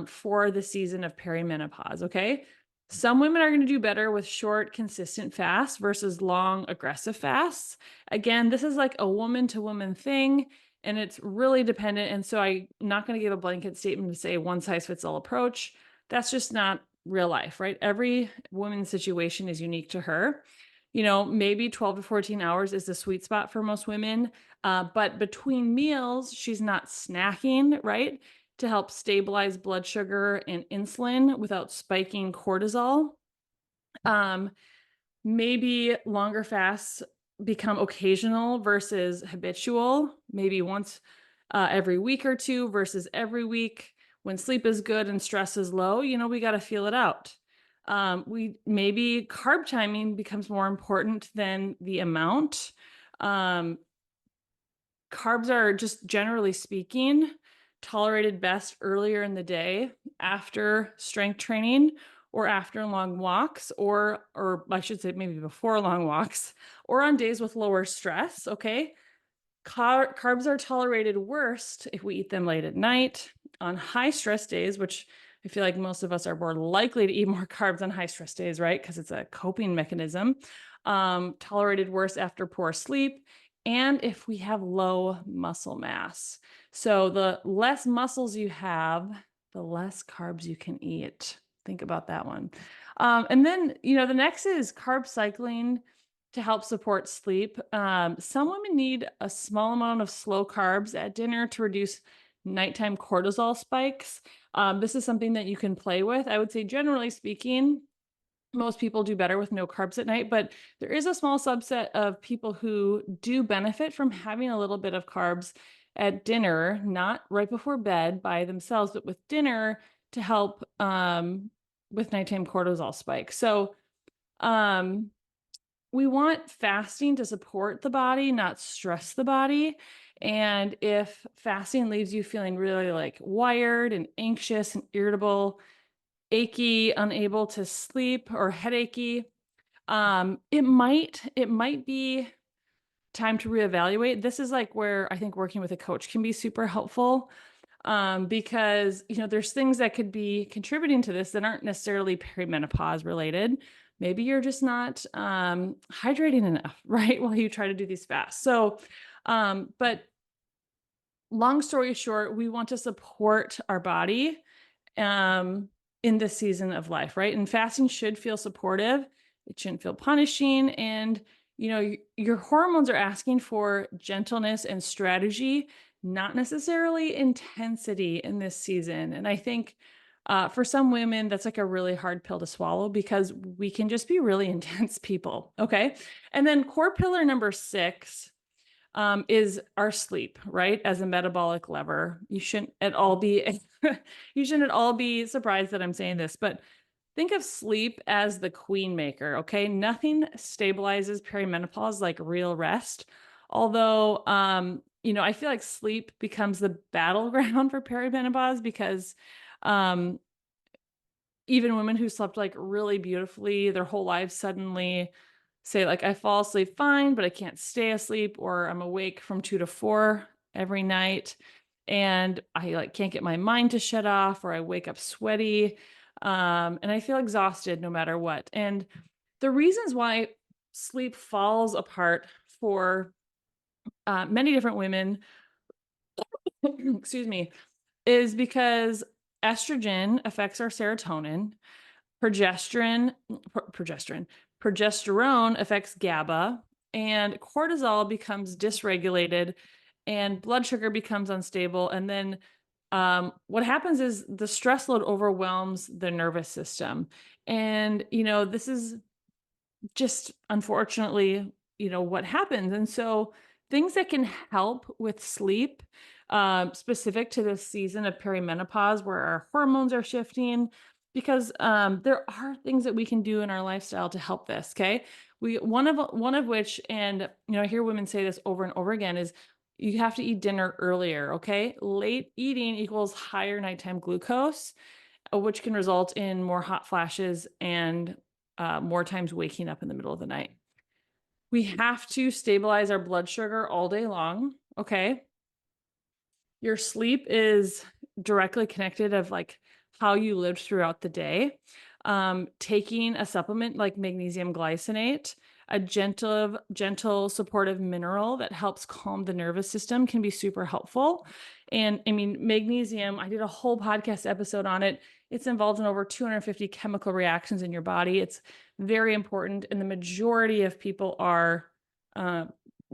for the season of perimenopause. Okay. Some women are going to do better with short, consistent fasts versus long, aggressive fasts. Again, this is like a woman to woman thing, and it's really dependent. And so I'm not going to give a blanket statement to say one size fits all approach. That's just not real life, right? Every woman's situation is unique to her. Maybe 12 to 14 hours is the sweet spot for most women. But between meals, she's not snacking, right? To help stabilize blood sugar and insulin without spiking cortisol. Maybe longer fasts become occasional versus habitual, maybe once every week or two versus every week. When sleep is good and stress is low, we got to feel it out. Maybe carb timing becomes more important than the amount. Carbs are just generally speaking tolerated best earlier in the day after strength training or after long walks, or I should say maybe before long walks, or on days with lower stress, okay? Carbs are tolerated worst if we eat them late at night. On high stress days, which I feel like most of us are more likely to eat more carbs on high stress days, right? Because it's a coping mechanism. Tolerated worse after poor sleep, and if we have low muscle mass. So the less muscles you have, the less carbs you can eat. Think about that one. And then, the next is carb cycling to help support sleep. Some women need a small amount of slow carbs at dinner to reduce nighttime cortisol spikes. This is something that you can play with. I would say, generally speaking, most people do better with no carbs at night, but there is a small subset of people who do benefit from having a little bit of carbs at dinner, not right before bed by themselves, but with dinner to help with nighttime cortisol spikes. So, we want fasting to support the body, not stress the body. And if fasting leaves you feeling really like wired and anxious and irritable, achy, unable to sleep, or headachy, it might be time to reevaluate. This is like where I think working with a coach can be super helpful, because there's things that could be contributing to this that aren't necessarily perimenopause related. Maybe you're just not hydrating enough, right, while you try to do these fasts. So, but long story short, we want to support our body in this season of life, right? And fasting should feel supportive. It shouldn't feel punishing. And, your hormones are asking for gentleness and strategy, not necessarily intensity in this season. And I think for some women, that's like a really hard pill to swallow because we can just be really intense people. Okay. And then core pillar number 6 is our sleep, right? As a metabolic lever. You shouldn't at all be surprised that I'm saying this, but think of sleep as the queen maker, okay? Nothing stabilizes perimenopause like real rest. Although, I feel like sleep becomes the battleground for perimenopause because even women who slept like really beautifully their whole lives suddenly say like, I fall asleep fine, but I can't stay asleep, or I'm awake from 2 to 4 every night and I like can't get my mind to shut off, or I wake up sweaty. And I feel exhausted no matter what. And the reasons why sleep falls apart for many different women, excuse me, is because estrogen affects our serotonin. Progesterone, progesterone affects GABA, and cortisol becomes dysregulated, and blood sugar becomes unstable. And then what happens is the stress load overwhelms the nervous system. And, this is just unfortunately, what happens. And so things that can help with sleep, specific to this season of perimenopause where our hormones are shifting, because there are things that we can do in our lifestyle to help this. Okay. One of which, and I hear women say this over and over again, is you have to eat dinner earlier. Okay. Late eating equals higher nighttime glucose, which can result in more hot flashes and more times waking up in the middle of the night. We have to stabilize our blood sugar all day long. Okay. Your sleep is directly connected of like how you lived throughout the day. Taking a supplement like magnesium glycinate, a gentle supportive mineral that helps calm the nervous system, can be super helpful. And I mean, magnesium, I did a whole podcast episode on it. It's involved in over 250 chemical reactions in your body. It's very important. And the majority of people are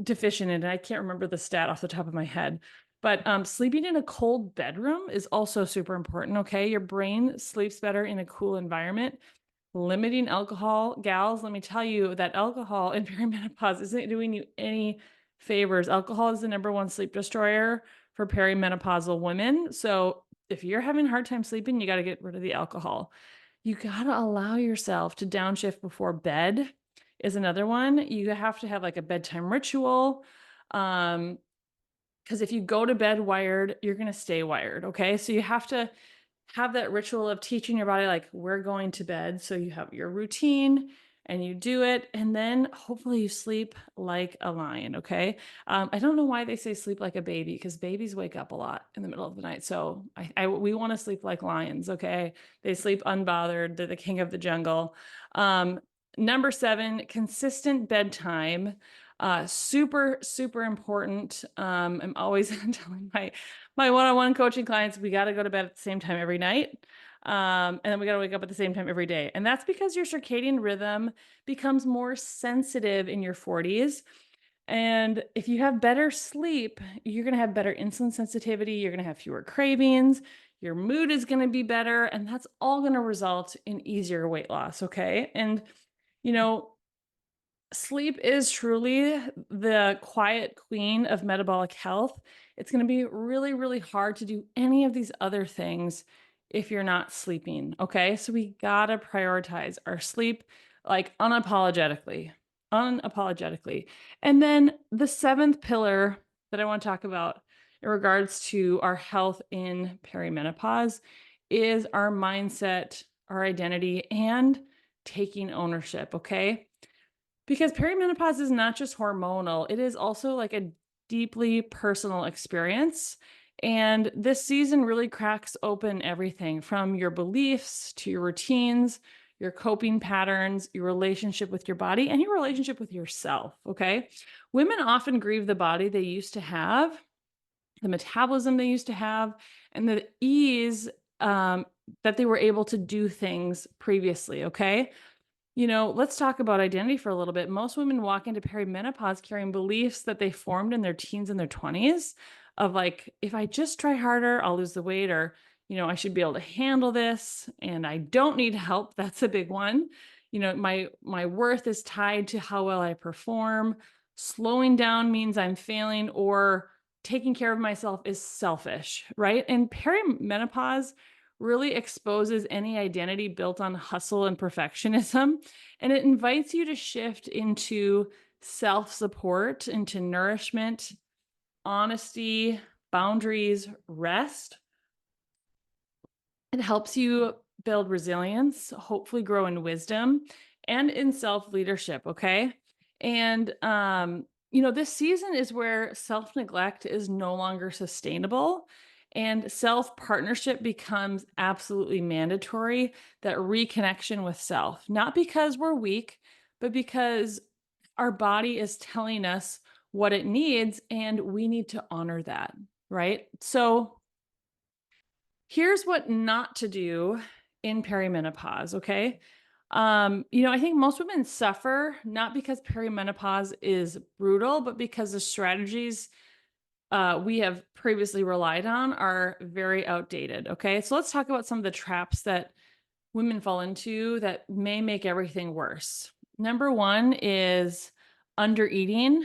deficient in it. I can't remember the stat off the top of my head. But sleeping in a cold bedroom is also super important, okay? Your brain sleeps better in a cool environment. Limiting alcohol, gals, let me tell you that alcohol in perimenopause isn't doing you any favors. Alcohol is the #1 sleep destroyer for perimenopausal women. So if you're having a hard time sleeping, you got to get rid of the alcohol. You got to allow yourself to downshift before bed is another one. You have to have like a bedtime ritual. Because if you go to bed wired, you're going to stay wired. Okay. So you have to have that ritual of teaching your body, like, we're going to bed. So you have your routine and you do it. And then hopefully you sleep like a lion. Okay. I don't know why they say sleep like a baby because babies wake up a lot in the middle of the night. So we want to sleep like lions. Okay. They sleep unbothered. They're the king of the jungle. Um, Number 7, consistent bedtime. Super, super important. I'm always telling my one-on-one coaching clients, we got to go to bed at the same time every night. And then we got to wake up at the same time every day. And that's because your circadian rhythm becomes more sensitive in your 40s. And if you have better sleep, you're going to have better insulin sensitivity. You're going to have fewer cravings. Your mood is going to be better. And that's all going to result in easier weight loss. Okay. And, you know, sleep is truly the quiet queen of metabolic health. It's going to be really, really hard to do any of these other things if you're not sleeping. Okay. So we got to prioritize our sleep like unapologetically. Unapologetically. And then the 7th pillar that I want to talk about in regards to our health in perimenopause is our mindset, our identity, and taking ownership. Okay. Because perimenopause is not just hormonal, it is also like a deeply personal experience. And this season really cracks open everything from your beliefs to your routines, your coping patterns, your relationship with your body, and your relationship with yourself. Okay. Women often grieve the body they used to have, the metabolism they used to have, and the ease um, that they were able to do things previously. Okay. Let's talk about identity for a little bit. Most women walk into perimenopause carrying beliefs that they formed in their teens and their 20s of like, if I just try harder, I'll lose the weight, or, I should be able to handle this and I don't need help. That's a big one. My worth is tied to how well I perform. Slowing down means I'm failing, or taking care of myself is selfish, right? And perimenopause really exposes any identity built on hustle and perfectionism. And it invites you to shift into self support, into nourishment, honesty, boundaries, rest. It helps you build resilience, hopefully grow in wisdom and in self-leadership, okay? And this season is where self-neglect is no longer sustainable and self-partnership becomes absolutely mandatory, that reconnection with self, not because we're weak, but because our body is telling us what it needs and we need to honor that, right? So, here's what not to do in perimenopause, okay? I think most women suffer not because perimenopause is brutal, but because the strategies we have previously relied on are very outdated, okay? So let's talk about some of the traps that women fall into that may make everything worse. Number 1 is undereating.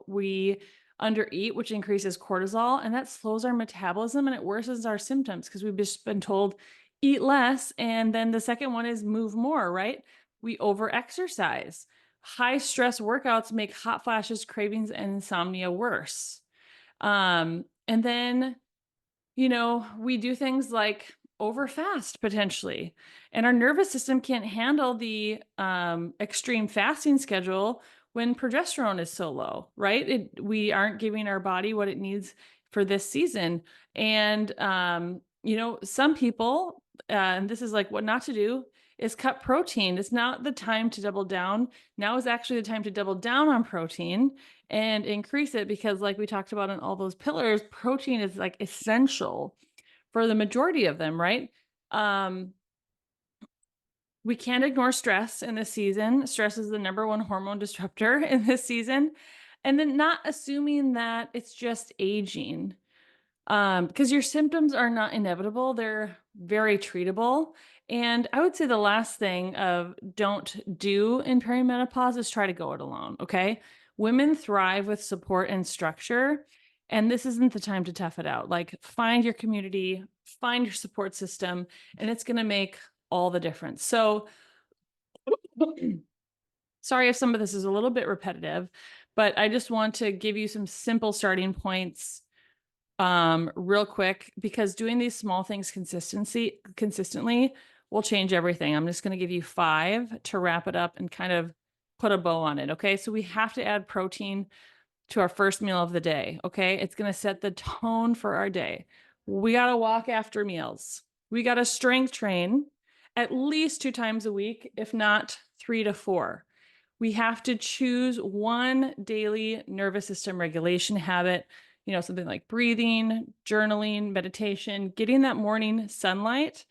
We undereat, which increases cortisol, and that slows our metabolism and it worsens our symptoms because we've just been told eat less. And then the second one is move more, right? We overexercise. High stress workouts make hot flashes, cravings, and insomnia worse. And then we do things like overfast potentially, and our nervous system can't handle the extreme fasting schedule when progesterone is so low, right? We aren't giving our body what it needs for this season. And, some people, and this is like what not to do, is cut protein. It's not the time to double down. Now is actually the time to double down on protein and increase it because, like we talked about in all those pillars, protein is like essential for the majority of them, right? Um, we can't ignore stress in this season. Stress is the number 1 hormone disruptor in this season. And then not assuming that it's just aging, because your symptoms are not inevitable, they're very treatable. And I would say the last thing of don't do in perimenopause is try to go it alone, okay? Women thrive with support and structure, and this isn't the time to tough it out. Like, find your community, find your support system, and it's going to make all the difference. So, sorry if some of this is a little bit repetitive, but I just want to give you some simple starting points real quick, because doing these small things consistently will change everything. I'm just going to give you 5 to wrap it up and kind of put a bow on it. Okay. So we have to add protein to our first meal of the day. Okay. It's going to set the tone for our day. We got to walk after meals. We got to strength train at least 2 times a week, if not 3 to 4. We have to choose one daily nervous system regulation habit, something like breathing, journaling, meditation, getting that morning sunlight.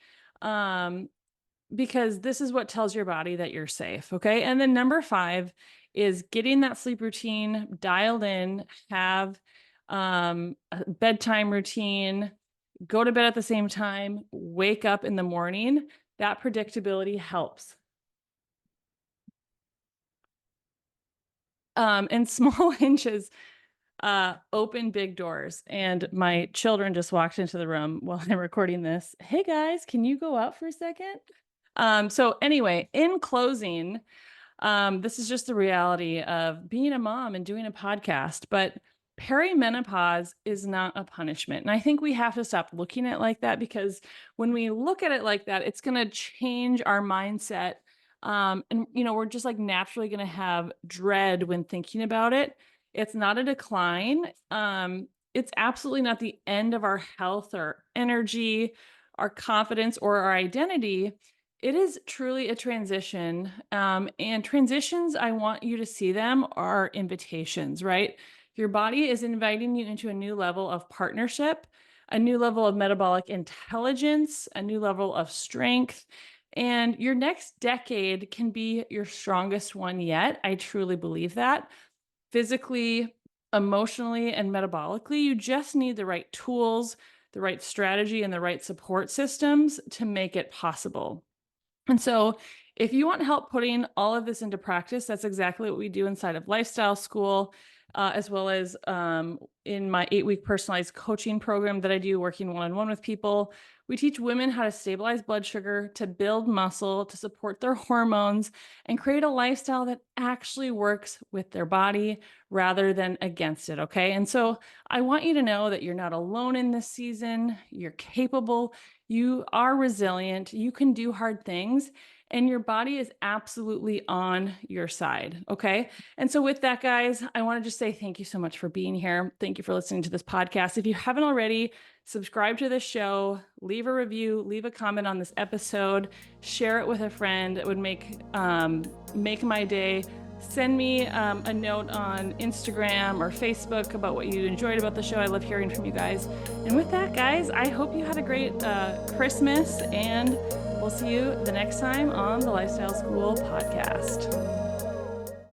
Because this is what tells your body that you're safe. Okay. And then number 5 is getting that sleep routine dialed in, have a bedtime routine, go to bed at the same time, wake up in the morning. That predictability helps. And small inches open big doors. And my children just walked into the room while I'm recording this. Hey guys, can you go out for a second? So anyway, in closing, this is just the reality of being a mom and doing a podcast, but perimenopause is not a punishment. And I think we have to stop looking at it like that, because when we look at it like that, it's going to change our mindset. And we're just like naturally going to have dread when thinking about it. It's not a decline. It's absolutely not the end of our health or energy, our confidence, or our identity. It is truly a transition. And transitions, I want you to see them are invitations, right? Your body is inviting you into a new level of partnership, a new level of metabolic intelligence, a new level of strength. And your next decade can be your strongest one yet. I truly believe that. Physically, emotionally, and metabolically, you just need the right tools, the right strategy, and the right support systems to make it possible. And so if you want help putting all of this into practice, that's exactly what we do inside of Lifestyle School, as well as in my 8-week personalized coaching program that I do, working one-on-one with people. We teach women how to stabilize blood sugar, to build muscle, to support their hormones, and create a lifestyle that actually works with their body rather than against it. Okay. And so I want you to know that you're not alone in this season. You're capable. You are resilient. You can do hard things, and your body is absolutely on your side. Okay. And so with that, guys, I want to just say thank you so much for being here. Thank you for listening to this podcast. If you haven't already, subscribe to this show, leave a review, leave a comment on this episode, share it with a friend. It would make my day. Send me a note on Instagram or Facebook about what you enjoyed about the show. I love hearing from you guys. And with that, guys, I hope you had a great Christmas, and we'll see you the next time on the Lifestyle School podcast.